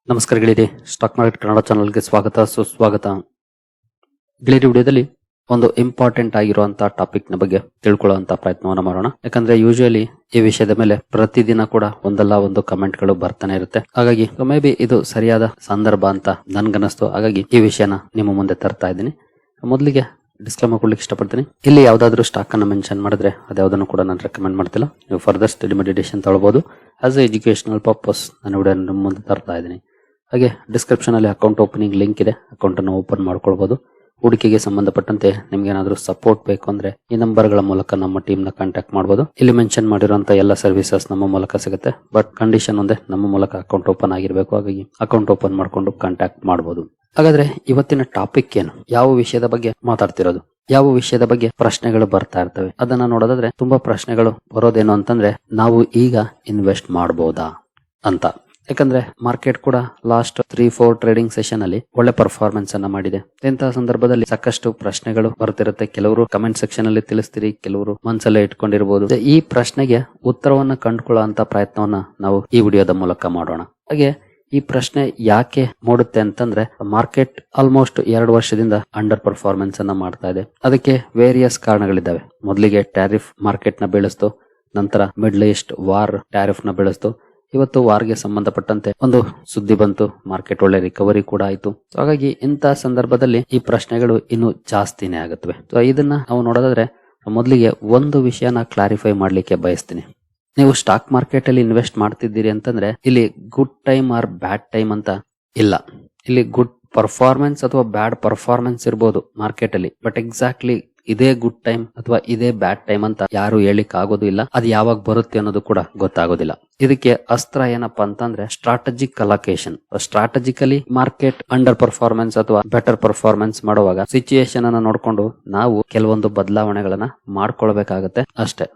ನಮಸ್ಕಾರ ಗೆಳೆಯರಿ, stock market Kannada ಚಾನಲ್ಗೆ ಸ್ವಾಗತ ಸುಸ್ವಾಗತ. ಗೆಳೆಯರಿ, ವಿಡಿಯೋದಲ್ಲಿ ಒಂದು ಇಂಪಾರ್ಟೆಂಟ್ ಆಗಿರುವಂತಹ ಟಾಪಿಕ್ ನ ಬಗ್ಗೆ ತಿಳ್ಕೊಳ್ಳುವಂತ ಪ್ರಯತ್ನವನ್ನ ಮಾಡೋಣ. ಯಾಕಂದ್ರೆ ಯೂಶುವಲಿ ಈ ವಿಷಯದ ಮೇಲೆ ಪ್ರತಿದಿನ ಕೂಡ ಒಂದಲ್ಲ ಒಂದು ಕಮೆಂಟ್ ಗಳು ಬರ್ತಾನೆ ಇರುತ್ತೆ. ಹಾಗಾಗಿ ಮೇ ಬಿ ಇದು ಸರಿಯಾದ ಸಂದರ್ಭ ಅಂತ ನನ್ಗನ್ನಿಸ್ತು. ಹಾಗಾಗಿ ಈ ವಿಷಯನ ನಿಮ್ಮ ಮುಂದೆ ತರ್ತಾ ಇದ್ದೀನಿ. ಮೊದಲಿಗೆ ಡಿಸ್ಕ್ಲೇಮರ್ ಕೊಡ್ಲಿಕ್ಕೆ ಇಷ್ಟಪಡ್ತೀನಿ. ಇಲ್ಲಿ ಯಾವ್ದಾದ್ರು ಸ್ಟಾಕ್ ಅನ್ನ ಮೆನ್ಷನ್ ಮಾಡಿದ್ರೆ ಅದ್ಯಾವುದನ್ನು ಕೂಡ ನಾನು ರೆಕಮೆಂಡ್ ಮಾಡ್ತಿಲ್ಲ. ನೀವು ಫರ್ದರ್ ಸ್ಟಡಿ ಮೆಡಿಟೇಷನ್ ತಗೊಳ್ಬಹುದು. ಆಸ್ ಎ ಎಜುಕೇಶನಲ್ ಪರ್ಪಸ್ ನಾನು ವಿಡಿಯೋ ನಿಮ್ಮ ಮುಂದೆ ತರ್ತಾ ಇದ್ದೀನಿ. ಹಾಗೆ ಡಿಸ್ಕ್ರಿಪ್ಷನ್ ಅಲ್ಲಿ ಅಕೌಂಟ್ ಓಪನಿಂಗ್ ಲಿಂಕ್ ಇದೆ, ಅಕೌಂಟ್ ಅನ್ನು ಓಪನ್ ಮಾಡ್ಕೊಳ್ಬಹುದು. ಹೂಡಿಕೆಗೆ ಸಂಬಂಧಪಟ್ಟಂತೆ ನಿಮ್ಗೆ ಏನಾದ್ರು ಸಪೋರ್ಟ್ ಬೇಕು ಅಂದ್ರೆ ಈ ನಂಬರ್ ಗಳ ಮೂಲಕ ನಮ್ಮ ಟೀಮ್ ನ ಕಾಂಟ್ಯಾಕ್ಟ್ ಮಾಡಬಹುದು. ಇಲ್ಲಿ ಮೆನ್ಷನ್ ಮಾಡಿರುವಂತ ಎಲ್ಲ ಸರ್ವಿಸಸ್ ನಮ್ಮ ಮೂಲಕ ಸಿಗುತ್ತೆ. ಬಟ್ ಕಂಡೀಷನ್ ಒಂದೇ, ನಮ್ಮ ಮೂಲಕ ಅಕೌಂಟ್ ಓಪನ್ ಆಗಿರ್ಬೇಕು. ಹಾಗಾಗಿ ಅಕೌಂಟ್ ಓಪನ್ ಮಾಡ್ಕೊಂಡು ಕಾಂಟ್ಯಾಕ್ಟ್ ಮಾಡಬಹುದು. ಹಾಗಾದ್ರೆ ಇವತ್ತಿನ ಟಾಪಿಕ್ ಏನು, ಯಾವ ವಿಷಯದ ಬಗ್ಗೆ ಮಾತಾಡ್ತಿರೋದು, ಯಾವ ವಿಷಯದ ಬಗ್ಗೆ ಪ್ರಶ್ನೆಗಳು ಬರ್ತಾ ಇರ್ತವೆ ಅದನ್ನ ನೋಡೋದಾದ್ರೆ ತುಂಬಾ ಪ್ರಶ್ನೆಗಳು ಬರೋದೇನು ಅಂತಂದ್ರೆ, ನಾವು ಈಗ ಇನ್ವೆಸ್ಟ್ ಮಾಡಬಹುದಾ ಅಂತ. ಯಾಕಂದ್ರೆ ಮಾರ್ಕೆಟ್ ಕೂಡ ಲಾಸ್ಟ್ 3-4 ಟ್ರೇಡಿಂಗ್ ಸೆಷನ್ ಅಲ್ಲಿ ಒಳ್ಳೆ ಪರ್ಫಾರ್ಮೆನ್ಸ್ ಅನ್ನ ಮಾಡಿದೆ. ಇಂತಹ ಸಂದರ್ಭದಲ್ಲಿ ಸಾಕಷ್ಟು ಪ್ರಶ್ನೆಗಳು ಬರ್ತಿರುತ್ತೆ. ಕೆಲವರು ಕಮೆಂಟ್ ಸೆಕ್ಷನ್ ಅಲ್ಲಿ ತಿಳಿಸ್ತೀರಿ, ಕೆಲವರು ಮನಸ್ಸಲ್ಲೇ ಇಟ್ಕೊಂಡಿರಬಹುದು. ಈ ಪ್ರಶ್ನೆಗೆ ಉತ್ತರವನ್ನ ಕಂಡುಕೊಳ್ಳುವಂತ ಪ್ರಯತ್ನವನ್ನ ನಾವು ಈ ವಿಡಿಯೋದ ಮೂಲಕ ಮಾಡೋಣ. ಹಾಗೆ ಈ ಪ್ರಶ್ನೆ ಯಾಕೆ ಮೂಡುತ್ತೆ ಅಂತಂದ್ರೆ, ಮಾರ್ಕೆಟ್ ಆಲ್ಮೋಸ್ಟ್ 2 ವರ್ಷದಿಂದ ಅಂಡರ್ ಪರ್ಫಾರ್ಮೆನ್ಸ್ ಅನ್ನ ಮಾಡ್ತಾ ಇದೆ. ಅದಕ್ಕೆ ವೇರಿಯಸ್ ಕಾರಣಗಳಿದ್ದಾವೆ. ಮೊದಲಿಗೆ ಟ್ಯಾರಿಫ್ ಮಾರ್ಕೆಟ್ ನ ಬೆಳೆಸ್ತು, ನಂತರ ಮಿಡ್ಲ್ ಈಸ್ಟ್ ವಾರ್ ಟ್ಯಾರಿಫ್ ನ ಬೆಳೆಸ್ತು. ಇವತ್ತು ವಾರ್ಗೆ ಸಂಬಂಧಪಟ್ಟಂತೆ ಒಂದು ಸುದ್ದಿ ಬಂತು, ಮಾರ್ಕೆಟ್ ಒಳ್ಳೆ ರಿಕವರಿ ಕೂಡ ಆಯ್ತು. ಹಾಗಾಗಿ ಇಂತಹ ಸಂದರ್ಭದಲ್ಲಿ ಈ ಪ್ರಶ್ನೆಗಳು ಇನ್ನು ಜಾಸ್ತಿನೇ ಆಗುತ್ತವೆ. ಇದನ್ನ ನಾವು ನೋಡೋದಾದ್ರೆ ಮೊದಲಿಗೆ ಒಂದು ವಿಷಯನ ಕ್ಲಾರಿಫೈ ಮಾಡ್ಲಿಕ್ಕೆ ಬಯಸ್ತೀನಿ. ನೀವು ಸ್ಟಾಕ್ ಮಾರ್ಕೆಟ್ ಅಲ್ಲಿ ಇನ್ವೆಸ್ಟ್ ಮಾಡ್ತಿದ್ದೀರಿ ಅಂತಂದ್ರೆ ಇಲ್ಲಿ good time or bad time ಅಂತ ಇಲ್ಲ. ಇಲ್ಲಿ ಗುಡ್ ಪರ್ಫಾರ್ಮೆನ್ಸ್ ಅಥವಾ ಬ್ಯಾಡ್ ಪರ್ಫಾರ್ಮೆನ್ಸ್ ಇರ್ಬೋದು ಮಾರ್ಕೆಟ್ ಅಲ್ಲಿ, ಬಟ್ ಎಕ್ಸಾಕ್ಟ್ಲಿ ಇದೇ ಗುಡ್ ಟೈಮ್ ಅಥವಾ ಇದೇ ಬ್ಯಾಡ್ ಟೈಮ್ ಅಂತ ಯಾರು ಹೇಳಿಕ್ ಆಗೋದು ಇಲ್ಲ. ಅದು ಯಾವಾಗ ಬರುತ್ತೆ ಅನ್ನೋದು ಕೂಡ ಗೊತ್ತಾಗೋದಿಲ್ಲ. ಇದಕ್ಕೆ ಅಸ್ತ್ರ ಏನಪ್ಪಾ ಅಂತಂದ್ರೆ strategic allocation. Strategically market under performance ಅಥವಾ ಬೆಟರ್ ಪರ್ಫಾರ್ಮೆನ್ಸ್ ಮಾಡುವಾಗ ಸಿಚುಯೇಷನ್ ಅನ್ನ ನೋಡ್ಕೊಂಡು ನಾವು ಕೆಲವೊಂದು ಬದಲಾವಣೆಗಳನ್ನ ಮಾಡ್ಕೊಳ್ಬೇಕಾಗತ್ತೆ ಅಷ್ಟೇ.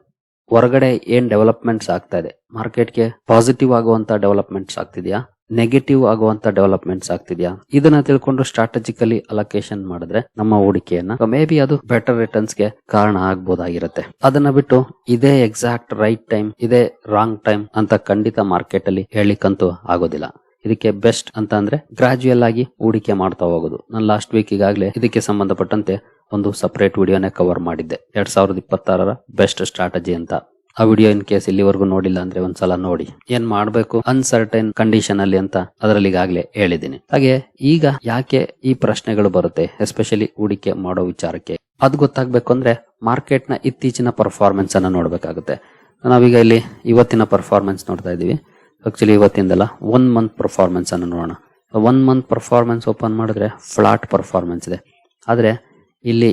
ಹೊರಗಡೆ ಏನ್ ಡೆವಲಪ್ಮೆಂಟ್ಸ್ ಆಗ್ತಾ ಇದೆ, ಮಾರ್ಕೆಟ್ಗೆ ಪಾಸಿಟಿವ್ ಆಗುವಂತ ಡೆವಲಪ್ಮೆಂಟ್ಸ್ ಆಗ್ತಿದ್ಯಾ, ನೆಗೆಟಿವ್ ಆಗುವಂತ ಡೆವಲಪ್ಮೆಂಟ್ಸ್ ಆಗ್ತಿದ್ಯಾ, ಇದನ್ನ ತಿಳ್ಕೊಂಡು ಸ್ಟ್ರಾಟಜಿಕಲಿ ಅಲೋಕೇಶನ್ ಮಾಡಿದ್ರೆ ನಮ್ಮ ಹೂಡಿಕೆಯನ್ನ ಮೇ ಬಿ ಅದು ಬೆಟರ್ ರಿಟರ್ನ್ಸ್ ಗೆ ಕಾರಣ ಆಗ್ಬೋದಾಗಿರುತ್ತೆ. ಅದನ್ನ ಬಿಟ್ಟು ಇದೇ ಎಕ್ಸಾಕ್ಟ್ ರೈಟ್ ಟೈಮ್, ಇದೇ ರಾಂಗ್ ಟೈಮ್ ಅಂತ ಖಂಡಿತ ಮಾರ್ಕೆಟ್ ಅಲ್ಲಿ ಹೇಳಿಕಂತೂ ಆಗೋದಿಲ್ಲ. ಇದಕ್ಕೆ ಬೆಸ್ಟ್ ಅಂತ ಅಂದ್ರೆ ಗ್ರಾಜುಯಲ್ ಆಗಿ ಹೂಡಿಕೆ ಮಾಡ್ತಾ ಹೋಗೋದು. ನಾನು ಲಾಸ್ಟ್ ವೀಕ್ ಈಗಾಗಲೇ ಇದಕ್ಕೆ ಸಂಬಂಧಪಟ್ಟಂತೆ ಒಂದು ಸಪರೇಟ್ ವಿಡಿಯೋನೇ ಕವರ್ ಮಾಡಿದ್ದೆ, 2026ರ ಬೆಸ್ಟ್ ಸ್ಟ್ರಾಟಜಿ ಅಂತ. ಆ ವಿಡಿಯೋ ಇನ್ ಕೇಸ್ ಇಲ್ಲಿವರೆಗೂ ನೋಡಿಲ್ಲ ಅಂದ್ರೆ ಒಂದ್ಸಲ ನೋಡಿ. ಏನ್ ಮಾಡ್ಬೇಕು ಅನ್ಸರ್ಟೈನ್ ಕಂಡೀಷನ್ ಅಲ್ಲಿ ಅಂತ ಅದರಲ್ಲಿ ಈಗಾಗಲೇ ಹೇಳಿದ್ದೀನಿ. ಹಾಗೆ ಈಗ ಯಾಕೆ ಈ ಪ್ರಶ್ನೆಗಳು ಬರುತ್ತೆ, ಎಸ್ಪೆಷಲಿ ಹೂಡಿಕೆ ಮಾಡೋ ವಿಚಾರಕ್ಕೆ, ಅದು ಗೊತ್ತಾಗ್ಬೇಕು ಅಂದ್ರೆ ಮಾರ್ಕೆಟ್ ನ ಇತ್ತೀಚಿನ ಪರ್ಫಾರ್ಮೆನ್ಸ್ ಅನ್ನ ನೋಡ್ಬೇಕಾಗುತ್ತೆ. ನಾವೀಗ ಇಲ್ಲಿ ಇವತ್ತಿನ ಪರ್ಫಾರ್ಮೆನ್ಸ್ ನೋಡ್ತಾ ಇದೀವಿ. ಆಕ್ಚುಲಿ ಇವತ್ತಿಂದಲ್ಲ 1 ಮಂತ್ ಪರ್ಫಾರ್ಮೆನ್ಸ್ ಅನ್ನು ನೋಡೋಣ. 1 ಮಂತ್ ಪರ್ಫಾರ್ಮೆನ್ಸ್ ಓಪನ್ ಮಾಡಿದ್ರೆ ಫ್ಲಾಟ್ ಪರ್ಫಾರ್ಮೆನ್ಸ್ ಇದೆ. ಆದ್ರೆ ಇಲ್ಲಿ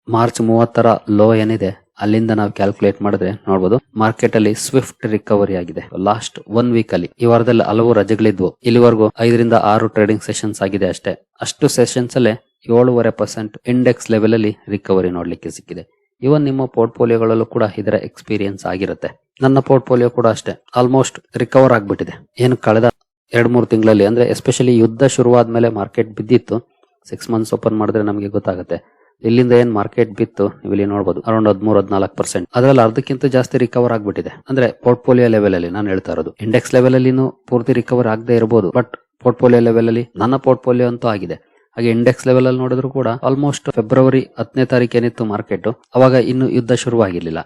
ಮಾರ್ಚ್ 30ರ ಲೋ ಏನಿದೆ ಅಲ್ಲಿಂದ ನಾವು ಕ್ಯಾಲ್ಕುಲೇಟ್ ಮಾಡಿದ್ರೆ ನೋಡಬಹುದು ಮಾರ್ಕೆಟ್ ಅಲ್ಲಿ ಸ್ವಿಫ್ಟ್ ರಿಕವರಿ ಆಗಿದೆ. ಲಾಸ್ಟ್ 1 ವೀಕ್ ಅಲ್ಲಿ, ಈ ವಾರದಲ್ಲಿ ಹಲವು ರಜೆಗಳಿದ್ವು. ಇಲ್ಲಿವರೆಗೂ 5ರಿಂದ 6 ಟ್ರೇಡಿಂಗ್ ಸೆಷನ್ಸ್ ಆಗಿದೆ ಅಷ್ಟೇ. ಅಷ್ಟು ಸೆಷನ್ಸ್ ಅಲ್ಲೇ 7.5% ಇಂಡೆಕ್ಸ್ ಲೆವೆಲ್ ಅಲ್ಲಿ ರಿಕವರಿ ನೋಡ್ಲಿಕ್ಕೆ ಸಿಕ್ಕಿದೆ. ಇವನ್ ನಿಮ್ಮ ಪೋರ್ಟ್ಫೋಲಿಯೋಗಳಲ್ಲೂ ಕೂಡ ಇದರ ಎಕ್ಸ್ಪೀರಿಯನ್ಸ್ ಆಗಿರುತ್ತೆ. ನನ್ನ ಪೋರ್ಟ್ಫೋಲಿಯೋ ಕೂಡ ಅಷ್ಟೇ ಆಲ್ಮೋಸ್ಟ್ ರಿಕವರ್ ಆಗ್ಬಿಟ್ಟಿದೆ. ಏನು ಕಳೆದ 2-3 ತಿಂಗಳಲ್ಲಿ, ಅಂದ್ರೆ ಎಸ್ಪೆಷಲಿ ಯುದ್ಧ ಶುರುವಾದ್ಮೇಲೆ ಮಾರ್ಕೆಟ್ ಬಿದ್ದಿತ್ತು. 6 ಮಂತ್ಸ್ ಓಪನ್ ಮಾಡಿದ್ರೆ ನಮಗೆ ಗೊತ್ತಾಗುತ್ತೆ. ಇಲ್ಲಿಂದ ಏನ್ ಮಾರ್ಕೆಟ್ ಬಿತ್ತು ನೀವು ಇಲ್ಲಿ ನೋಡಬಹುದು, ಅರೌಂಡ್ 13-14%. ಅದ್ರಲ್ಲಿ ಅರ್ಧಕ್ಕಿಂತ ಜಾಸ್ತಿ ರಿಕವರ್ ಆಗ್ಬಿಟ್ಟಿದೆ. ಅಂದ್ರೆ ಪೋರ್ಟ್ಫೋಲಿಯೋ ಲೆವೆಲ್ ಅಲ್ಲಿ ನಾನು ಹೇಳ್ತಾ ಇರೋದು. ಇಂಡೆಕ್ಸ್ ಲೆವೆಲ್ ಅಲ್ಲಿ ಪೂರ್ತಿ ರಿಕವರ್ ಆಗದೆ ಇರಬಹುದು, ಬಟ್ ಪೋರ್ಟ್ಫೋಲಿಯೋ ಲೆವೆಲ್ ಅಲ್ಲಿ ನನ್ನ ಪೋರ್ಟ್ಫೋಲಿಯೋ ಅಂತೂ ಆಗಿದೆ. ಹಾಗೆ ಇಂಡೆಕ್ಸ್ ಲೆವೆಲ್ ಅಲ್ಲಿ ನೋಡಿದ್ರು ಕೂಡ ಆಲ್ಮೋಸ್ಟ್ ಫೆಬ್ರವರಿ 10ನೇ ತಾರೀಕು ಏನಿತ್ತು ಮಾರ್ಕೆಟ್, ಅವಾಗ ಇನ್ನು ಯುದ್ಧ ಶುರುವಾಗಿರ್ಲಿಲ್ಲ.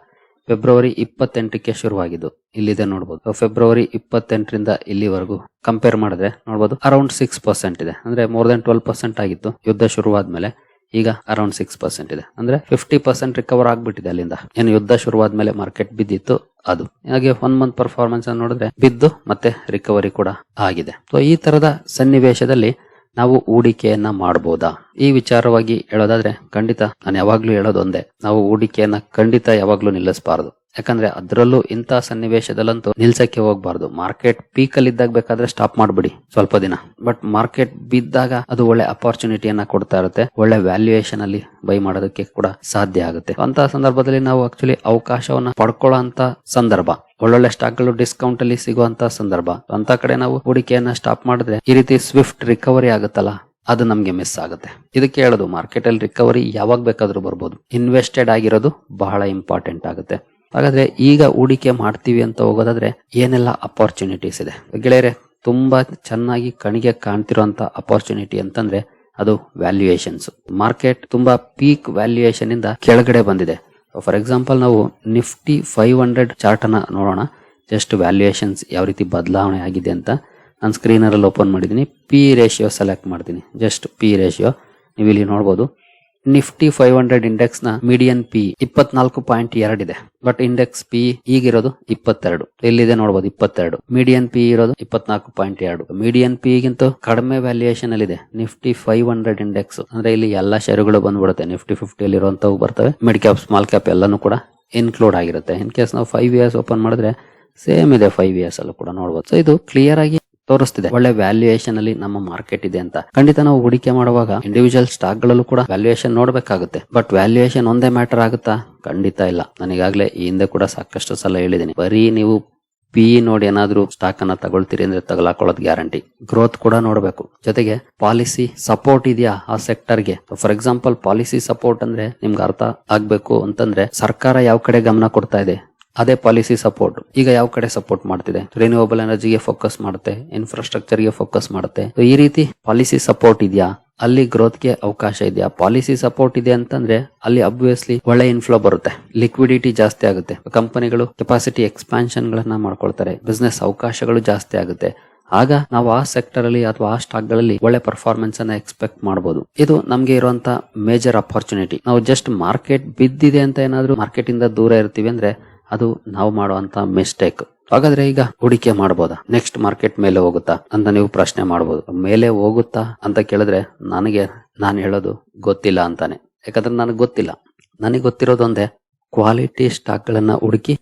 ಫೆಬ್ರವರಿ 28ಕ್ಕೆ ಶುರುವಾಗಿದ್ದು. ಇಲ್ಲಿದೆ ನೋಡಬಹುದು. ಫೆಬ್ರವರಿ 28ರಿಂದ ಇಲ್ಲಿವರೆಗೂ ಕಂಪೇರ್ ಮಾಡಿದ್ರೆ ನೋಡಬಹುದು ಅರೌಂಡ್ 6% ಇದೆ. ಅಂದ್ರೆ ಮೋರ್ ದನ್ 12% ಆಗಿತ್ತು ಯುದ್ಧ ಶುರುವಾದ್ಮೇಲೆ, ಈಗ ಅರೌಂಡ್ 6% ಇದೆ. ಅಂದ್ರೆ 50% ರಿಕವರ್ ಆಗ್ಬಿಟ್ಟಿದೆ ಅಲ್ಲಿಂದ. ಏನು ಯುದ್ಧ ಶುರುವಾದ್ಮೇಲೆ ಮಾರ್ಕೆಟ್ ಬಿದ್ದಿತ್ತು ಅದು. ಹಾಗೆ 1 ಮಂತ್ ಪರ್ಫಾರ್ಮೆನ್ಸ್ ಅನ್ನು ನೋಡಿದ್ರೆ ಬಿದ್ದು ಮತ್ತೆ ರಿಕವರಿ ಕೂಡ ಆಗಿದೆ. ಸೊ ಈ ತರದ ಸನ್ನಿವೇಶದಲ್ಲಿ ನಾವು ಹೂಡಿಕೆಯನ್ನ ಮಾಡಬಹುದಾ, ಈ ವಿಚಾರವಾಗಿ ಹೇಳೋದಾದ್ರೆ ಖಂಡಿತ ನಾನು ಯಾವಾಗ್ಲೂ ಹೇಳೋದು ಒಂದೇ, ನಾವು ಹೂಡಿಕೆಯನ್ನ ಖಂಡಿತ ಯಾವಾಗ್ಲೂ ನಿಲ್ಲಿಸಬಾರದು. ಯಾಕಂದ್ರೆ ಅದರಲ್ಲೂ ಇಂಥ ಸನ್ನಿವೇಶದಲ್ಲಂತೂ ನಿಲ್ಸಕ್ಕೆ ಹೋಗ್ಬಾರ್ದು. ಮಾರ್ಕೆಟ್ ಪೀಕ್ ಅಲ್ಲಿ ಇದ್ದಾಗ ಬೇಕಾದ್ರೆ ಸ್ಟಾಪ್ ಮಾಡ್ಬಿಡಿ ಸ್ವಲ್ಪ ದಿನ, ಬಟ್ ಮಾರ್ಕೆಟ್ ಬಿದ್ದಾಗ ಅದು ಒಳ್ಳೆ ಅಪಾರ್ಚುನಿಟಿಯನ್ನ ಕೊಡ್ತಾ ಇರುತ್ತೆ. ಒಳ್ಳೆ ವ್ಯಾಲ್ಯೂಯೇಷನ್ ಅಲ್ಲಿ ಬೈ ಮಾಡೋದಕ್ಕೆ ಕೂಡ ಸಾಧ್ಯ ಆಗುತ್ತೆ. ಅಂತ ಸಂದರ್ಭದಲ್ಲಿ ನಾವು ಆಕ್ಚುಲಿ ಅವಕಾಶವನ್ನ ಪಡ್ಕೊಳ್ಳೋ ಅಂತ ಸಂದರ್ಭ, ಒಳ್ಳೊಳ್ಳೆ ಸ್ಟಾಕ್ ಗಳು ಡಿಸ್ಕೌಂಟ್ ಅಲ್ಲಿ ಸಿಗುವಂತ ಸಂದರ್ಭ. ಅಂತ ಕಡೆ ನಾವು ಹೂಡಿಕೆಯನ್ನ ಸ್ಟಾಪ್ ಮಾಡಿದ್ರೆ ಈ ರೀತಿ ಸ್ವಿಫ್ಟ್ ರಿಕವರಿ ಆಗುತ್ತಲ್ಲ, ಅದು ನಮ್ಗೆ ಮಿಸ್ ಆಗುತ್ತೆ. ಇದಕ್ಕೆ ಹೇಳೋದು ಮಾರ್ಕೆಟ್ ಅಲ್ಲಿ ರಿಕವರಿ ಯಾವಾಗ ಬೇಕಾದ್ರೂ ಬರ್ಬೋದು. ಇನ್ವೆಸ್ಟೆಡ್ ಆಗಿರೋದು ಬಹಳ ಇಂಪಾರ್ಟೆಂಟ್ ಆಗುತ್ತೆ. ಹಾಗಾದ್ರೆ ಈಗ ಹೂಡಿಕೆ ಮಾಡ್ತೀವಿ ಅಂತ ಹೋಗೋದಾದ್ರೆ ಏನೆಲ್ಲ ಅಪಾರ್ಚುನಿಟೀಸ್ ಇದೆ ಗೆಳೆಯರೆ, ತುಂಬಾ ಚೆನ್ನಾಗಿ ಕಣಿಗೆ ಕಾಣ್ತಿರುವಂತ ಅಪಾರ್ಚುನಿಟಿ ಅಂತಂದ್ರೆ ಅದು ವ್ಯಾಲ್ಯೂಯೇಷನ್ಸ್. ಮಾರ್ಕೆಟ್ ತುಂಬಾ ಪೀಕ್ ವ್ಯಾಲ್ಯೂಯೇಷನ್ ಇಂದ ಕೆಳಗಡೆ ಬಂದಿದೆ. ಫಾರ್ ಎಕ್ಸಾಂಪಲ್ ನಾವು ನಿಫ್ಟಿ 500 ಚಾರ್ಟ್ ಅನ್ನ ನೋಡೋಣ. ಜಸ್ಟ್ ವ್ಯಾಲ್ಯೂಯೇಷನ್ಸ್ ಯಾವ ರೀತಿ ಬದಲಾವಣೆ ಆಗಿದೆ ಅಂತ ನಾನು ಸ್ಕ್ರೀನರಲ್ಲಿ ಓಪನ್ ಮಾಡಿದ್ದೀನಿ. ಪಿ ರೇಷಿಯೋ ಸೆಲೆಕ್ಟ್ ಮಾಡ್ತೀನಿ. ಜಸ್ಟ್ ಪಿ ರೇಷಿಯೋ ನೀವು ಇಲ್ಲಿ ನೋಡಬಹುದು. ನಿಫ್ಟಿ 500 ಇಂಡೆಕ್ಸ್ ನ ಮೀಡಿಯನ್ ಪಿ 24.2 ಇದೆ. ಬಟ್ ಇಂಡೆಕ್ಸ್ ಪಿ ಈಗಿರೋದು 22. ಎಲ್ಲಿದೆ ನೋಡಬಹುದು 22. ಮೀಡಿಯನ್ ಪಿ ಇರೋದು 24.2. ಮೀಡಿಯನ್ ಪಿ ಗಿಂತ ಕಡಿಮೆ ವ್ಯಾಲ್ಯೂಯೇಷನ್ ಅಲ್ಲಿ ಇದೆ ನಿಫ್ಟಿ 500 ಇಂಡೆಕ್ಸ್. ಅಂದ್ರೆ ಇಲ್ಲಿ ಎಲ್ಲಾ ಶೇರುಗಳು ಬಂದ್ಬಿಡುತ್ತೆ. ನಿಫ್ಟಿ 50 ಅಲ್ಲಿ ಇರುವಂತವು ಬರ್ತವೆ. ಮಿಡ್ ಕ್ಯಾಪ್, ಸ್ಮಾಲ್ ಕ್ಯಾಪ್ ಎಲ್ಲಾನು ಕೂಡ ಇನ್ಕ್ಲೂಡ್ ಆಗಿರುತ್ತೆ. ಇನ್ ಕೇಸ್ ನಾವು 5 ಇಯರ್ಸ್ ಓಪನ್ ಮಾಡಿದ್ರೆ ಸೇಮ್ ಇದೆ. 5 ಇಯರ್ಸ್ ಅಲ್ಲೂ ಕೂಡ ನೋಡಬಹುದು. ಸೊ ಇದು ಕ್ಲಿಯರ್ ಆಗಿ ತೋರಿಸ್ತಿದೆ ಒಳ್ಳೆ ವ್ಯಾಲ್ಯೂಯೇಷನ್ ಅಲ್ಲಿ ನಮ್ಮ ಮಾರ್ಕೆಟ್ ಇದೆ ಅಂತ. ಖಂಡಿತ ನಾವು ಹೂಡಿಕೆ ಮಾಡುವಾಗ ಇಂಡಿವಿಜುವಲ್ ಸ್ಟಾಕ್ ಗಳಲ್ಲೂ ಕೂಡ ವ್ಯಾಲ್ಯೂಯೇಷನ್ ನೋಡ್ಬೇಕಾಗುತ್ತೆ. ಬಟ್ ವ್ಯಾಲ್ಯೂಯೇಷನ್ ಒಂದೇ ಮ್ಯಾಟರ್ ಆಗುತ್ತಾ? ಖಂಡಿತ ಇಲ್ಲ. ನನಗಾಗ್ಲೇ ಈ ಹಿಂದೆ ಕೂಡ ಸಾಕಷ್ಟು ಸಲ ಹೇಳಿದ್ದೀನಿ, ಬರೀ ನೀವು ಪಿ ನೋಡಿ ಏನಾದ್ರೂ ಸ್ಟಾಕ್ ಅನ್ನ ತಗೊಳ್ತೀರಿ ಅಂದ್ರೆ ತಗೊಳಕೊಳ್ಳೋದು ಗ್ಯಾರಂಟಿ. ಗ್ರೋತ್ ಕೂಡ ನೋಡಬೇಕು. ಜೊತೆಗೆ ಪಾಲಿಸಿ ಸಪೋರ್ಟ್ ಇದೆಯಾ ಆ ಸೆಕ್ಟರ್ಗೆ. ಫಾರ್ ಎಕ್ಸಾಂಪಲ್ ಪಾಲಿಸಿ ಸಪೋರ್ಟ್ ಅಂದ್ರೆ ನಿಮ್ಗೆ ಅರ್ಥ ಆಗ್ಬೇಕು ಅಂತಂದ್ರೆ ಸರ್ಕಾರ ಯಾವ ಕಡೆ ಗಮನ ಕೊಡ್ತಾ ಇದೆ ಅದೇ ಪಾಲಿಸಿ ಸಪೋರ್ಟ್. ಈಗ ಯಾವ ಕಡೆ ಸಪೋರ್ಟ್ ಮಾಡ್ತಿದೆ? ರಿನ್ಯೂವಬಲ್ ಎನರ್ಜಿಗೆ ಫೋಕಸ್ ಮಾಡುತ್ತೆ, ಇನ್ಫ್ರಾಸ್ಟ್ರಕ್ಚರ್ ಗೆ ಫೋಕಸ್ ಮಾಡುತ್ತೆ. ಈ ರೀತಿ ಪಾಲಿಸಿ ಸಪೋರ್ಟ್ ಇದೆಯಾ, ಅಲ್ಲಿ ಗ್ರೋತ್ ಗೆ ಅವಕಾಶ ಇದೆಯಾ? ಪಾಲಿಸಿ ಸಪೋರ್ಟ್ ಇದೆ ಅಂತಂದ್ರೆ ಅಲ್ಲಿ ಅಬ್ವಿಯಸ್ಲಿ ಒಳ್ಳೆ ಇನ್ಫ್ಲೋ ಬರುತ್ತೆ, ಲಿಕ್ವಿಡಿಟಿ ಜಾಸ್ತಿ ಆಗುತ್ತೆ, ಕಂಪನಿಗಳು ಕೆಪಾಸಿಟಿ ಎಕ್ಸ್ಪಾನ್ಷನ್ ಗಳನ್ನ ಮಾಡ್ಕೊಳ್ತಾರೆ, ಬಿಸ್ನೆಸ್ ಅವಕಾಶಗಳು ಜಾಸ್ತಿ ಆಗುತ್ತೆ. ಆಗ ನಾವು ಆ ಸೆಕ್ಟರ್ ಅಲ್ಲಿ ಅಥವಾ ಆ ಸ್ಟಾಕ್ ಗಳಲ್ಲಿ ಒಳ್ಳೆ ಪರ್ಫಾರ್ಮೆನ್ಸ್ ಅನ್ನ ಎಕ್ಸ್ಪೆಕ್ಟ್ ಮಾಡಬಹುದು. ಇದು ನಮ್ಗೆ ಇರುವಂತ ಮೇಜರ್ ಅಪಾರ್ಚುನಿಟಿ. ನಾವು ಜಸ್ಟ್ ಮಾರ್ಕೆಟ್ ಬಿದ್ದಿದೆ ಅಂತ ಏನಾದ್ರೂ ಮಾರ್ಕೆಟ್ ಇಂದ ದೂರ ಇರ್ತೀವಿ ಅಂದ್ರೆ ಅದು ನಾವು ಮಾಡುವಂತ ಮಿಸ್ಟೇಕ್. ಹಾಗಾದ್ರೆ ಈಗ ಹೂಡಿಕೆ ಮಾಡಬಹುದಾ? ನೆಕ್ಸ್ಟ್ ಮಾರ್ಕೆಟ್ ಮೇಲೆ ಹೋಗುತ್ತಾ ಅಂತ ನೀವು ಪ್ರಶ್ನೆ ಮಾಡಬಹುದು. ಮೇಲೆ ಹೋಗುತ್ತಾ ಅಂತ ಕೇಳಿದ್ರೆ ನಾನು ಹೇಳೋದು ಗೊತ್ತಿಲ್ಲ ಅಂತಾನೆ. ಯಾಕಂದ್ರೆ ನನಗೆ ಗೊತ್ತಿಲ್ಲ. ನನಗೆ ಗೊತ್ತಿರೋದೊಂದೇ, ಕ್ವಾಲಿಟಿ ಸ್ಟಾಕ್ ಗಳನ್ನ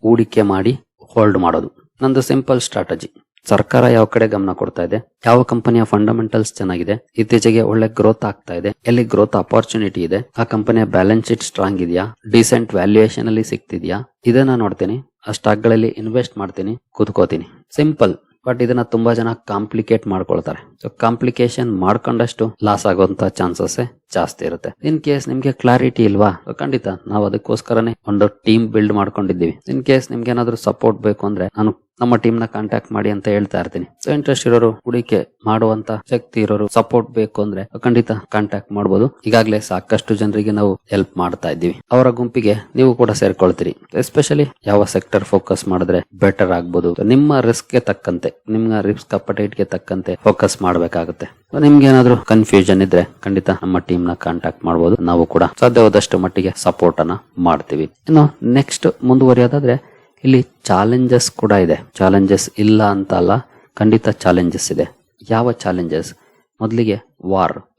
ಹೂಡಿಕೆ ಮಾಡಿ ಹೋಲ್ಡ್ ಮಾಡೋದು. ನಂದು ಸಿಂಪಲ್ ಸ್ಟ್ರಾಟಜಿ. ಸರ್ಕಾರ ಯಾವ ಕಡೆ ಗಮನ ಕೊಡ್ತಾ ಇದೆ, ಯಾವ ಕಂಪನಿಯ ಫಂಡಮೆಂಟಲ್ಸ್ ಚೆನ್ನಾಗಿದೆ, ಇತ್ತೀಚೆಗೆ ಒಳ್ಳೆ ಗ್ರೋತ್ ಆಗ್ತಾ ಇದೆ, ಎಲ್ಲಿ ಗ್ರೋತ್ ಅಪಾರ್ಚುನಿಟಿ ಇದೆ, ಆ ಕಂಪನಿಯ ಬ್ಯಾಲೆನ್ಸ್ ಶೀಟ್ ಸ್ಟ್ರಾಂಗ್ ಇದೆಯಾ, ಡೀಸೆಂಟ್ ವ್ಯಾಲ್ಯೂಯೇಷನ್ ಅಲ್ಲಿ ಸಿಗ್ತಿದ್ಯಾ, ಇದನ್ನ ನೋಡ್ತೀನಿ. ಆ ಸ್ಟಾಕ್ ಗಳಲ್ಲಿ ಇನ್ವೆಸ್ಟ್ ಮಾಡ್ತೀನಿ, ಕೂತ್ಕೋತೀನಿ. ಸಿಂಪಲ್. ಬಟ್ ಇದನ್ನ ತುಂಬಾ ಜನ ಕಾಂಪ್ಲಿಕೇಟ್ ಮಾಡ್ಕೊಳ್ತಾರೆ. ಸೊ ಕಾಂಪ್ಲಿಕೇಶನ್ ಮಾಡ್ಕೊಂಡಷ್ಟು ಲಾಸ್ ಆಗುವಂತ ಚಾನ್ಸಸ್ ಜಾಸ್ತಿ ಇರುತ್ತೆ. ಇನ್ ಕೇಸ್ ನಿಮ್ಗೆ ಕ್ಲಾರಿಟಿ ಇಲ್ವಾ, ಖಂಡಿತ ನಾವು ಅದಕ್ಕೋಸ್ಕರನೇ ಒಂದು ಟೀಮ್ ಬಿಲ್ಡ್ ಮಾಡ್ಕೊಂಡಿದ್ದೀವಿ. ಇನ್ ಕೇಸ್ ನಿಮ್ಗೆ ಏನಾದ್ರು ಸಪೋರ್ಟ್ ಬೇಕು ಅಂದ್ರೆ ನಾನು ನಮ್ಮ ಟೀಮ್ ನ ಕಾಂಟ್ಯಾಕ್ಟ್ ಮಾಡಿ ಅಂತ ಹೇಳ್ತಾ ಇರ್ತೀನಿ. ಸೊ ಇಂಟ್ರೆಸ್ಟ್ ಇರೋರು, ಹೂಡಿಕೆ ಮಾಡುವಂತ ಶಕ್ತಿ ಇರೋರು, ಸಪೋರ್ಟ್ ಬೇಕು ಅಂದ್ರೆ ಖಂಡಿತ ಕಾಂಟ್ಯಾಕ್ಟ್ ಮಾಡಬಹುದು. ಈಗಾಗಲೇ ಸಾಕಷ್ಟು ಜನರಿಗೆ ನಾವು ಹೆಲ್ಪ್ ಮಾಡ್ತಾ ಇದ್ದೀವಿ. ಅವರ ಗುಂಪಿಗೆ ನೀವು ಕೂಡ ಸೇರ್ಕೊಳ್ತೀರಿ. ಎಸ್ಪೆಷಲಿ ಯಾವ ಸೆಕ್ಟರ್ ಫೋಕಸ್ ಮಾಡಿದ್ರೆ ಬೆಟರ್ ಆಗ್ಬಹುದು, ನಿಮ್ಮ ರಿಸ್ಕ್ ಗೆ ತಕ್ಕಂತೆ, ನಿಮ್ಮ ರಿಸ್ಕ್ ಅಪಟೈಟ್ ಗೆ ತಕ್ಕಂತೆ ಫೋಕಸ್ ಮಾಡಬೇಕಾಗುತ್ತೆ. ನಿಮ್ಗೆ ಏನಾದ್ರು ಕನ್ಫ್ಯೂಷನ್ ಇದ್ರೆ ಖಂಡಿತ ನಮ್ಮ ಟೀಮ್ ನ ಕಾಂಟ್ಯಾಕ್ಟ್ ಮಾಡಬಹುದು. ನಾವು ಕೂಡ ಸಾಧ್ಯವಾದಷ್ಟು ಮಟ್ಟಿಗೆ ಸಪೋರ್ಟ್ ಅನ್ನ ಮಾಡ್ತೀವಿ. ಇನ್ನು ನೆಕ್ಸ್ಟ್ ಮುಂದುವರಿಯೋದಾದ್ರೆ ಇಲ್ಲಿ ಚಾಲೆಂಜಸ್ ಕೂಡ ಇದೆ. ಚಾಲೆಂಜಸ್ ಇಲ್ಲ ಅಂತ ಅಲ್ಲ, ಖಂಡಿತ ಚಾಲೆಂಜಸ್ ಇದೆ. ಯಾವ ಚಾಲೆಂಜಸ್? ಮೊದಲಿಗೆ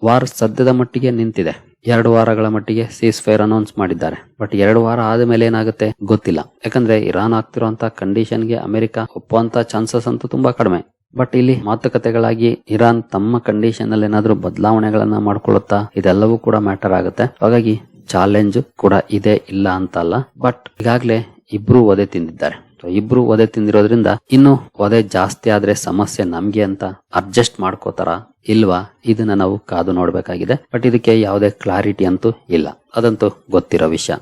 ವಾರ್ ಸದ್ಯದ ಮಟ್ಟಿಗೆ ನಿಂತಿದೆ. 2 ವಾರಗಳ ಮಟ್ಟಿಗೆ ಸೀಸ್ ಫೈರ್ ಅನೌನ್ಸ್ ಮಾಡಿದ್ದಾರೆ. ಬಟ್ 2 ವಾರ ಆದ್ಮೇಲೆ ಏನಾಗುತ್ತೆ ಗೊತ್ತಿಲ್ಲ. ಯಾಕಂದ್ರೆ ಇರಾನ್ ಆಗ್ತಿರುವಂತ ಕಂಡೀಷನ್ಗೆ ಅಮೆರಿಕ ಒಪ್ಪುವಂತ ಚಾನ್ಸಸ್ ಅಂತೂ ತುಂಬಾ ಕಡಿಮೆ. ಬಟ್ ಇಲ್ಲಿ ಮಾತುಕತೆಗಳಾಗಿ ಇರಾನ್ ತಮ್ಮ ಕಂಡೀಷನ್ ಅಲ್ಲಿ ಏನಾದ್ರೂ ಬದಲಾವಣೆಗಳನ್ನ ಮಾಡ್ಕೊಳ್ಳುತ್ತಾ, ಇದೆಲ್ಲವೂ ಕೂಡ ಮ್ಯಾಟರ್ ಆಗುತ್ತೆ. ಹಾಗಾಗಿ ಚಾಲೆಂಜ್ ಕೂಡ ಇದೆ, ಇಲ್ಲ ಅಂತ ಅಲ್ಲ. ಬಟ್ ಈಗಾಗ್ಲೇ ಇಬ್ರು ಒದೆ ತಿಂದಿದ್ದಾರೆ. ಇಬ್ರು ಒದೆ ತಿಂದಿರೋದ್ರಿಂದ ಇನ್ನು ಒದೆ ಜಾಸ್ತಿ ಆದ್ರೆ ಸಮಸ್ಯೆ ನಮ್ಗೆ ಅಂತ ಅಡ್ಜಸ್ಟ್ ಮಾಡ್ಕೋತಾರ ಇಲ್ವಾ, ಇದನ್ನ ನಾವು ಕಾದು ನೋಡ್ಬೇಕಾಗಿದೆ. ಬಟ್ ಇದಕ್ಕೆ ಯಾವುದೇ ಕ್ಲಾರಿಟಿ ಅಂತೂ ಇಲ್ಲ, ಅದಂತೂ ಗೊತ್ತಿರೋ ವಿಷಯ.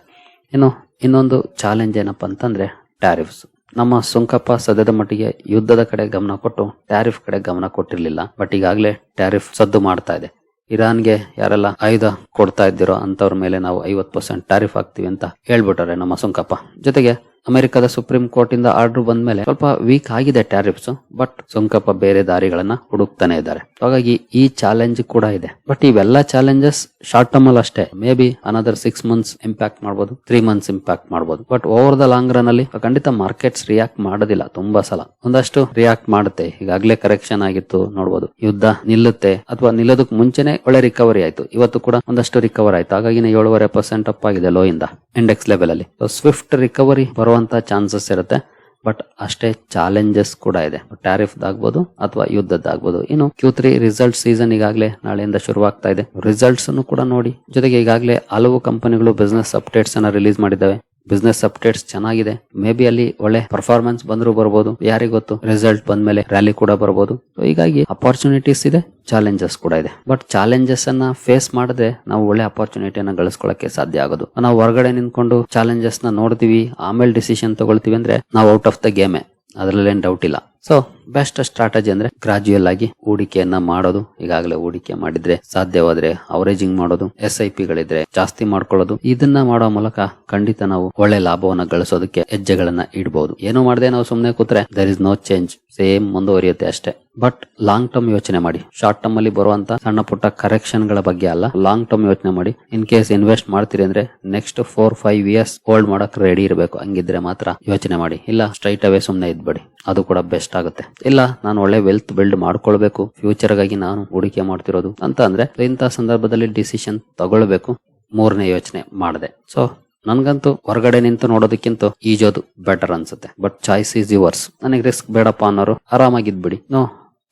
ಇನ್ನೊಂದು ಚಾಲೆಂಜ್ ಏನಪ್ಪಾ ಅಂತಂದ್ರೆ ಟ್ಯಾರಿಫ್ಸ್. ನಮ್ಮ ಸುಂಕಪ್ಪ ಸದ್ಯದ ಮಟ್ಟಿಗೆ ಯುದ್ಧದ ಕಡೆ ಗಮನ ಕೊಟ್ಟು ಟ್ಯಾರಿಫ್ ಕಡೆ ಗಮನ ಕೊಟ್ಟಿರ್ಲಿಲ್ಲ. ಬಟ್ ಈಗಾಗಲೇ ಟ್ಯಾರಿಫ್ ಸದ್ದು ಮಾಡ್ತಾ ಇದೆ. ಇರಾನ್ಗೆ ಯಾರೆಲ್ಲ ಆಯುಧ ಕೊಡ್ತಾ ಇದ್ದೀರೋ ಅಂತವ್ರ ಮೇಲೆ ನಾವು 50% ಟ್ಯಾರಿಫ್ ಹಾಕ್ತಿವಿ ಅಂತ ಹೇಳ್ಬಿಟ್ಟಾರೆ ನಮ್ಮ ಸುಂಕಪ್ಪ. ಜೊತೆಗೆ ಅಮೆರಿಕದ ಸುಪ್ರೀಂ ಕೋರ್ಟ್ ಇಂದ ಆರ್ಡರ್ ಬಂದ್ಮೇಲೆ ಸ್ವಲ್ಪ ವೀಕ್ ಆಗಿದೆ ಟ್ಯಾರಿಫ್ಸ್. ಬಟ್ ಸುಂಕಪ್ಪ ಬೇರೆ ದಾರಿಗಳನ್ನ ಹುಡುಕ್ತಾನೆ ಇದ್ದಾರೆ. ಹಾಗಾಗಿ ಈ ಚಾಲೆಂಜ್ ಕೂಡ ಇದೆ. ಬಟ್ ಇವೆಲ್ಲ ಚಾಲೆಂಜಸ್ ಶಾರ್ಟ್ ಟರ್ಮ್ ಅಲ್ಲಿ ಅಷ್ಟೇ. May be another 6 months impact ಮಾಡಬಹುದು, 3 months ಇಂಪ್ಯಾಕ್ಟ್ ಮಾಡಬಹುದು. But over the long run ಅಲ್ಲಿ ಖಂಡಿತ ಮಾರ್ಕೆಟ್ಸ್ ರಿಯಾಕ್ಟ್ ಮಾಡೋದಿಲ್ಲ. ತುಂಬಾ ಸಲ ಒಂದಷ್ಟು ರಿಯಾಕ್ಟ್ ಮಾಡುತ್ತೆ. ಈಗಾಗಲೇ ಕರೆಕ್ಷನ್ ಆಗಿತ್ತು ನೋಡಬಹುದು. ಯುದ್ಧ ನಿಲ್ಲುತ್ತೆ ಅಥವಾ ನಿಲ್ಲೋದಕ್ಕೆ ಮುಂಚೆನೆ ಒಳ್ಳೆ ರಿಕವರಿ ಆಯ್ತು. ಇವತ್ತು ಕೂಡ ಒಂದಷ್ಟು ರಿಕವರ್ ಆಯ್ತು. ಹಾಗಾಗಿ 7.5% ಅಪ್ ಆಗಿದೆ ಲೋ ಇಂದ ಇಂಡೆಕ್ಸ್ ಲೆವೆಲ್ ಅಲ್ಲಿ. ಸ್ವಿಫ್ಟ್ ರಿಕವರಿ ಬರುವಂತ ಚಾನ್ಸಸ್ ಇರುತ್ತೆ. ಬಟ್ ಅಷ್ಟೇ ಚಾಲೆಂಜಸ್ ಕೂಡ ಇದೆ. ಟ್ಯಾರಿಫ್ ಆಗ್ಬೋದು ಅಥವಾ ಯುದ್ಧದ್ದಾಗ್ಬೋದು. ಇನ್ನು Q3 ರಿಸಲ್ಟ್ ಸೀಸನ್ ಈಗಾಗಲೇ ನಾಳೆಯಿಂದ ಶುರುವಾಗ್ತಾ ಇದೆ. ರಿಸಲ್ಟ್ಸ್ ಅನ್ನು ಕೂಡ ನೋಡಿ. ಜೊತೆಗೆ ಈಗಾಗಲೇ ಹಲವು ಕಂಪನಿಗಳು ಬಿಸ್ನೆಸ್ ಅಪ್ಡೇಟ್ಸ್ ಅನ್ನ ರಿಲೀಸ್ ಮಾಡಿದ್ದಾವೆ. ಬಿಸ್ನೆಸ್ ಅಪ್ಡೇಟ್ಸ್ ಚೆನ್ನಾಗಿದೆ. ಮೇ ಬಿ ಅಲ್ಲಿ ಒಳ್ಳೆ ಪರ್ಫಾರ್ಮೆನ್ಸ್ ಬಂದ್ರು ಬರ್ಬೋದು, ಯಾರಿಗ್ ಗೊತ್ತು. ರಿಸಲ್ಟ್ ಬಂದ್ಮೇಲೆ ರ್ಯಾಲಿ ಕೂಡ ಬರ್ಬೋದು. ಹೀಗಾಗಿ ಅಪಾರ್ಚುನಿಟೀಸ್ ಇದೆ, ಚಾಲೆಂಜಸ್ ಕೂಡ ಇದೆ. ಬಟ್ ಚಾಲೆಂಜಸ್ ಅನ್ನ ಫೇಸ್ ಮಾಡದೆ ನಾವು ಒಳ್ಳೆ ಅಪಾರ್ಚುನಿಟಿಯನ್ನ ಗಳಿಸ್ಕೊಳ್ಳಕ್ಕೆ ಸಾಧ್ಯ ಆಗೋದು. ನಾವು ಹೊರಗಡೆ ನಿಂತ್ಕೊಂಡು ಚಾಲೆಂಜಸ್ ನ ನೋಡ್ತೀವಿ, ಆಮೇಲೆ ಡಿಸಿಷನ್ ತಗೊಳ್ತೀವಿ ಅಂದ್ರೆ ನಾವು ಔಟ್ ಆಫ್ ದ ಗೇಮೆ, ಅದ್ರಲ್ಲೇನ್ ಡೌಟ್ ಇಲ್ಲ. ಸೊ ಬೆಸ್ಟ್ ಸ್ಟ್ರಾಟಜಿ ಅಂದ್ರೆ ಗ್ರಾಜುಯಲ್ ಆಗಿ ಹೂಡಿಕೆಯನ್ನ ಮಾಡೋದು. ಈಗಾಗಲೇ ಹೂಡಿಕೆ ಮಾಡಿದ್ರೆ ಸಾಧ್ಯವಾದ್ರೆ ಅವರೇಜಿಂಗ್ ಮಾಡೋದು, SIP ಗಳಿದ್ರೆ ಜಾಸ್ತಿ ಮಾಡ್ಕೊಳ್ಳೋದು. ಇದನ್ನ ಮಾಡೋ ಮೂಲಕ ಖಂಡಿತ ನಾವು ಒಳ್ಳೆ ಲಾಭವನ್ನ ಗಳಿಸೋದಕ್ಕೆ ಹೆಜ್ಜೆಗಳನ್ನ ಇಡಬಹುದು. ಏನು ಮಾಡದೆ ನಾವು ಸುಮ್ನೆ ಕೂತ್ರೆ there is no change, same ಮುಂದುವರಿಯುತ್ತೆ ಅಷ್ಟೇ. ಬಟ್ ಲಾಂಗ್ ಟರ್ಮ್ ಯೋಚನೆ ಮಾಡಿ. ಶಾರ್ಟ್ ಟರ್ಮ್ ಅಲ್ಲಿ ಬರುವಂತ ಸಣ್ಣ ಪುಟ್ಟ ಕರೆಕ್ಷನ್ ಗಳ ಬಗ್ಗೆ ಅಲ್ಲ, ಲಾಂಗ್ ಟರ್ಮ್ ಯೋಚನೆ ಮಾಡಿ. ಇನ್ ಕೇಸ್ ಇನ್ವೆಸ್ಟ್ ಮಾಡ್ತೀರಿ ಅಂದ್ರೆ ನೆಕ್ಸ್ಟ್ 4-5 ಇಯರ್ಸ್ ಹೋಲ್ಡ್ ಮಾಡಕ್ ರೆಡಿ ಇರಬೇಕು. ಹಂಗಿದ್ರೆ ಮಾತ್ರ ಯೋಚನೆ ಮಾಡಿ. ಇಲ್ಲ ಸ್ಟ್ರೈಟ್ ಅವೇ ಸುಮ್ನೆ ಇದ್ಬೇಡಿ, ಅದು ಕೂಡ ಬೆಸ್ಟ್ ಆಗುತ್ತೆ. ಇಲ್ಲ ನಾನು ಒಳ್ಳೆ ವೆಲ್ತ್ ಬಿಲ್ಡ್ ಮಾಡ್ಕೊಳ್ಬೇಕು, ಫ್ಯೂಚರ್ ಗಾಗಿ ನಾನು ಹೂಡಿಕೆ ಮಾಡ್ತಿರೋದು ಅಂತ ಅಂದ್ರೆ ಇಂಥ ಸಂದರ್ಭದಲ್ಲಿ ಡಿಸಿಷನ್ ತಗೊಳ್ಬೇಕು. ಮೂರನೇ ಯೋಚನೆ ಮಾಡದೆ. ಸೊ ನನ್ಗಂತೂ ಹೊರಗಡೆ ನಿಂತು ನೋಡೋದಕ್ಕಿಂತ ಈಜೋದು ಬೆಟರ್ ಅನ್ಸುತ್ತೆ. But choice is yours. ನನಗೆ ರಿಸ್ಕ್ ಬೇಡಪ್ಪ ಅನ್ನೋರು ಆರಾಮಾಗಿದ್ಬಿಡಿ.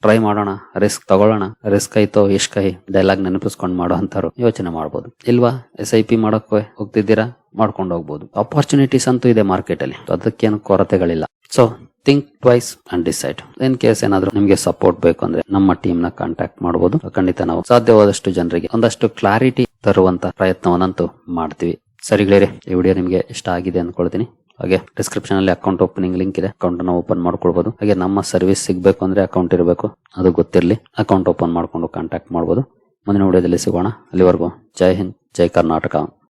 ಟ್ರೈ ಮಾಡೋಣ, ರಿಸ್ಕ್ ತಗೊಳ್ಳೋಣ. ರಿಸ್ಕ್ ಆಯ್ತೋ ಇಷ್ಕೈ ಡೈಲಾಗ್ ನೆನಪಿಸ್ಕೊಂಡು ಮಾಡೋ ಅಂತಾರು ಯೋಚನೆ ಮಾಡ್ಬೋದು. ಇಲ್ವಾ SIP ಮಾಡಕ್ಕೆ ಹೋಗ್ತಿದ್ದೀರಾ, ಮಾಡ್ಕೊಂಡು ಹೋಗ್ಬೋದು. ಅಪರ್ಚುನಿಟೀಸ್ ಅಂತೂ ಇದೆ ಮಾರ್ಕೆಟ್ ಅಲ್ಲಿ, ಅದಕ್ಕೇನು ಕೊರತೆಗಳಿಲ್ಲ. So think twice and decide. In case ಏನಾದ್ರು ನಿಮ್ಗೆ ಸಪೋರ್ಟ್ ಬೇಕು ಅಂದ್ರೆ ನಮ್ಮ ಟೀಮ್ ನ ಕಾಂಟ್ಯಾಕ್ಟ್ ಮಾಡಬಹುದು. ಖಂಡಿತ ನಾವು ಸಾಧ್ಯವಾದಷ್ಟು ಜನರಿಗೆ ಒಂದಷ್ಟು ಕ್ಲಾರಿಟಿ ತರುವಂತ ಪ್ರಯತ್ನವನ್ನಂತೂ ಮಾಡ್ತೀವಿ. ಸರಿ ಗೆಳೆಯರೆ, ಈ ವಿಡಿಯೋ ನಿಮಗೆ ಇಷ್ಟ ಆಗಿದೆ ಅಂದ್ಕೊಳ್ತೀನಿ. ಹಾಗೆ ಡಿಸ್ಕ್ರಿಪ್ಷನ್ ಅಲ್ಲಿ ಅಕೌಂಟ್ ಓಪನಿಂಗ್ ಲಿಂಕ್ ಇದೆ, ಅಕೌಂಟ್ ಅನ್ನು ಓಪನ್ ಮಾಡ್ಕೊಳ್ಬಹುದು. ಹಾಗೆ ನಮ್ಮ ಸರ್ವಿಸ್ ಸಿಗಬೇಕು ಅಂದ್ರೆ ಅಕೌಂಟ್ ಇರಬೇಕು, ಅದು ಗೊತ್ತಿರಲಿ. ಅಕೌಂಟ್ ಓಪನ್ ಮಾಡ್ಕೊಂಡು ಕಾಂಟ್ಯಾಕ್ಟ್ ಮಾಡಬಹುದು. ಮುಂದಿನ ವಿಡಿಯೋದಲ್ಲಿ ಸಿಗೋಣ. ಅಲ್ಲಿವರೆಗೂ ಜೈ ಹಿಂದ್, ಜೈ ಕರ್ನಾಟಕ.